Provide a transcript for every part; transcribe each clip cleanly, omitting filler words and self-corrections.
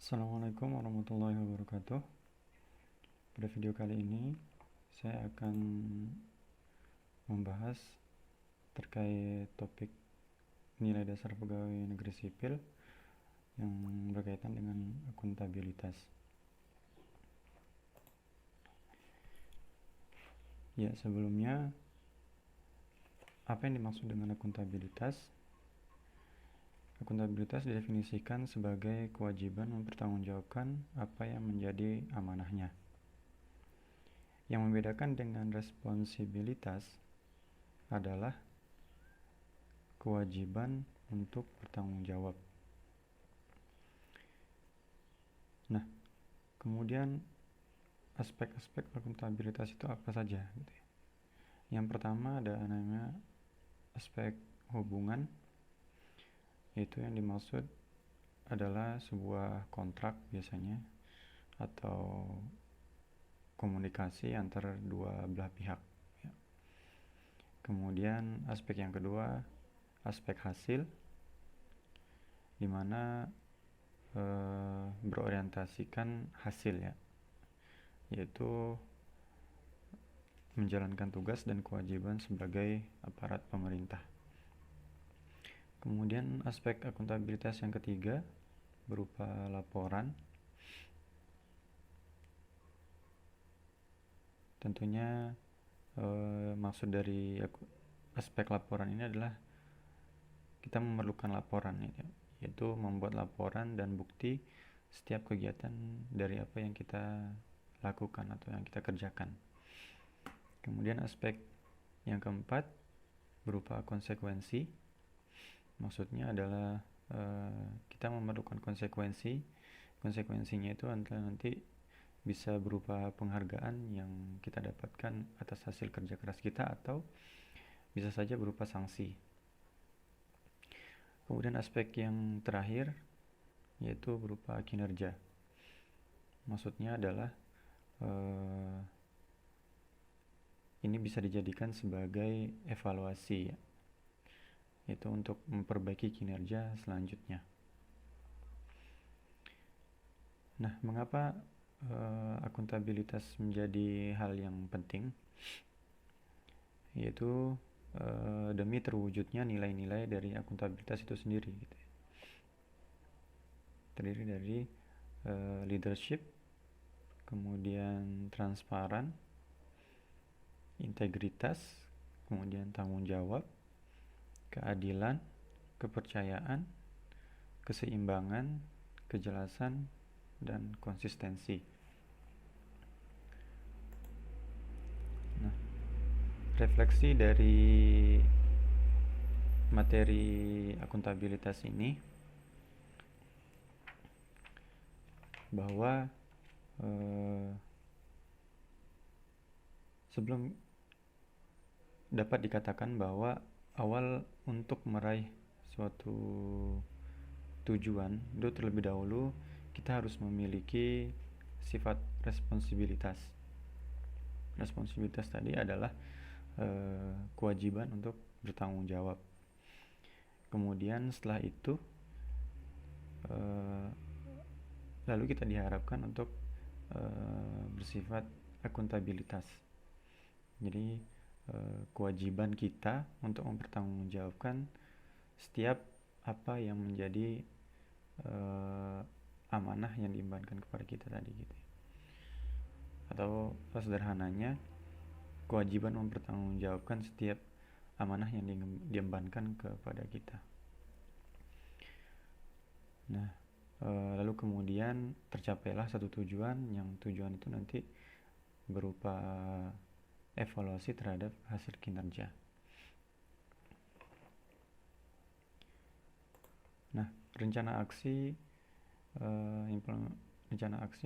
Assalamualaikum warahmatullahi wabarakatuh. Pada video kali ini saya akan membahas terkait topik nilai dasar pegawai negeri sipil yang berkaitan dengan akuntabilitas. Ya, sebelumnya apa yang dimaksud dengan akuntabilitas? Akuntabilitas didefinisikan sebagai kewajiban mempertanggungjawabkan apa yang menjadi amanahnya. Yang membedakan dengan responsibilitas adalah kewajiban untuk bertanggung jawab. Nah, kemudian aspek-aspek akuntabilitas itu apa saja? Yang pertama ada namanya aspek hubungan, yaitu yang dimaksud adalah sebuah kontrak biasanya atau komunikasi antara dua belah pihak. Kemudian aspek yang kedua, aspek hasil, di mana berorientasikan hasil ya, yaitu menjalankan tugas dan kewajiban sebagai aparat pemerintah. Kemudian aspek akuntabilitas yang ketiga berupa laporan. Tentunya maksud dari aspek laporan ini adalah kita memerlukan laporan, yaitu membuat laporan dan bukti setiap kegiatan dari apa yang kita lakukan atau yang kita kerjakan. Kemudian aspek yang keempat berupa konsekuensi. Maksudnya adalah kita memerlukan konsekuensi. Konsekuensinya itu nanti bisa berupa penghargaan yang kita dapatkan atas hasil kerja keras kita, atau bisa saja berupa sanksi. Kemudian aspek yang terakhir yaitu berupa kinerja. Maksudnya adalah ini bisa dijadikan sebagai evaluasi ya, yaitu untuk memperbaiki kinerja selanjutnya. Nah, mengapa akuntabilitas menjadi hal yang penting? Yaitu demi terwujudnya nilai-nilai dari akuntabilitas itu sendiri gitu. Terdiri dari leadership, kemudian transparan, integritas, kemudian tanggung jawab, keadilan, kepercayaan, keseimbangan, kejelasan, dan konsistensi. Nah, refleksi dari materi akuntabilitas ini bahwa sebelum dapat dikatakan bahwa awal untuk meraih suatu tujuan itu terlebih dahulu kita harus memiliki sifat responsibilitas. Responsibilitas tadi adalah kewajiban untuk bertanggung jawab. Kemudian setelah itu lalu kita diharapkan untuk bersifat akuntabilitas. Jadi kewajiban kita untuk mempertanggungjawabkan setiap apa yang menjadi amanah yang diembankan kepada kita tadi gitu. Atau sederhananya kewajiban mempertanggungjawabkan setiap amanah yang diembankan kepada kita. Nah, lalu kemudian tercapailah satu tujuan, yang tujuan itu nanti berupa evaluasi terhadap hasil kinerja. Nah, rencana aksi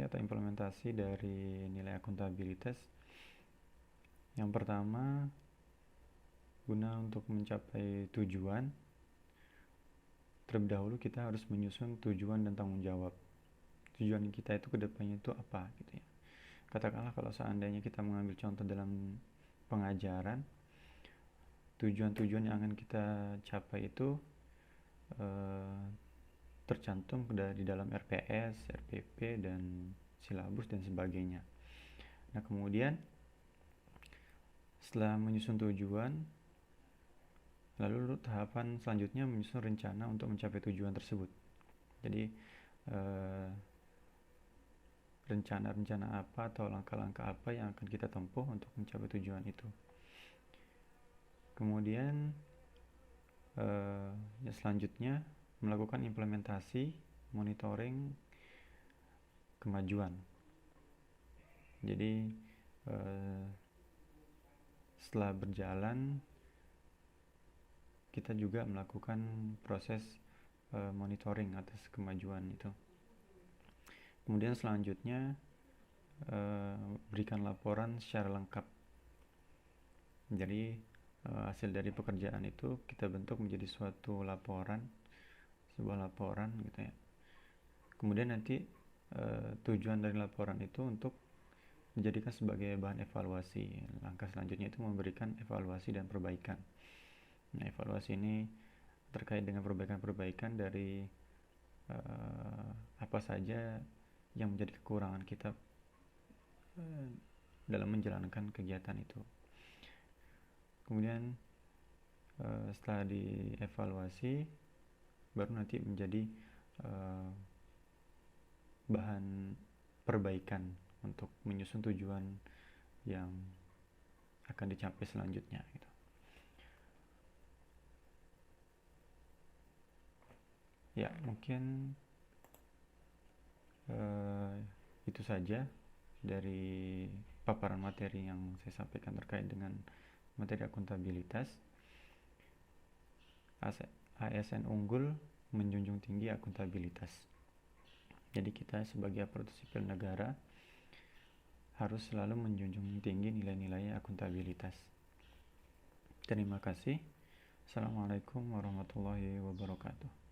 atau implementasi dari nilai akuntabilitas. Yang pertama, guna untuk mencapai tujuan, terlebih dahulu kita harus menyusun tujuan dan tanggung jawab. Tujuan kita itu kedepannya itu apa gitu ya. Katakanlah kalau seandainya kita mengambil contoh dalam pengajaran, tujuan-tujuan yang akan kita capai itu tercantum di dalam RPS, RPP, dan silabus dan sebagainya. Nah, kemudian setelah menyusun tujuan, lalu tahapan selanjutnya menyusun rencana untuk mencapai tujuan tersebut. Jadi rencana-rencana apa atau langkah-langkah apa yang akan kita tempuh untuk mencapai tujuan itu. Kemudian selanjutnya melakukan implementasi, monitoring kemajuan. Jadi setelah berjalan, kita juga melakukan proses monitoring atas kemajuan itu. Kemudian selanjutnya berikan laporan secara lengkap. Jadi hasil dari pekerjaan itu kita bentuk menjadi suatu laporan, sebuah laporan gitu ya. Kemudian nanti tujuan dari laporan itu untuk dijadikan sebagai bahan evaluasi. Langkah selanjutnya itu memberikan evaluasi dan perbaikan. Nah, evaluasi ini terkait dengan perbaikan-perbaikan dari apa saja yang menjadi kekurangan kita dalam menjalankan kegiatan itu. Kemudian setelah dievaluasi, baru nanti menjadi bahan perbaikan untuk menyusun tujuan yang akan dicapai selanjutnya gitu. Ya, mungkin itu saja dari paparan materi yang saya sampaikan terkait dengan materi akuntabilitas. ASN unggul menjunjung tinggi akuntabilitas. Jadi kita sebagai aparatur sipil negara harus selalu menjunjung tinggi nilai-nilai akuntabilitas. Terima kasih. Assalamualaikum warahmatullahi wabarakatuh.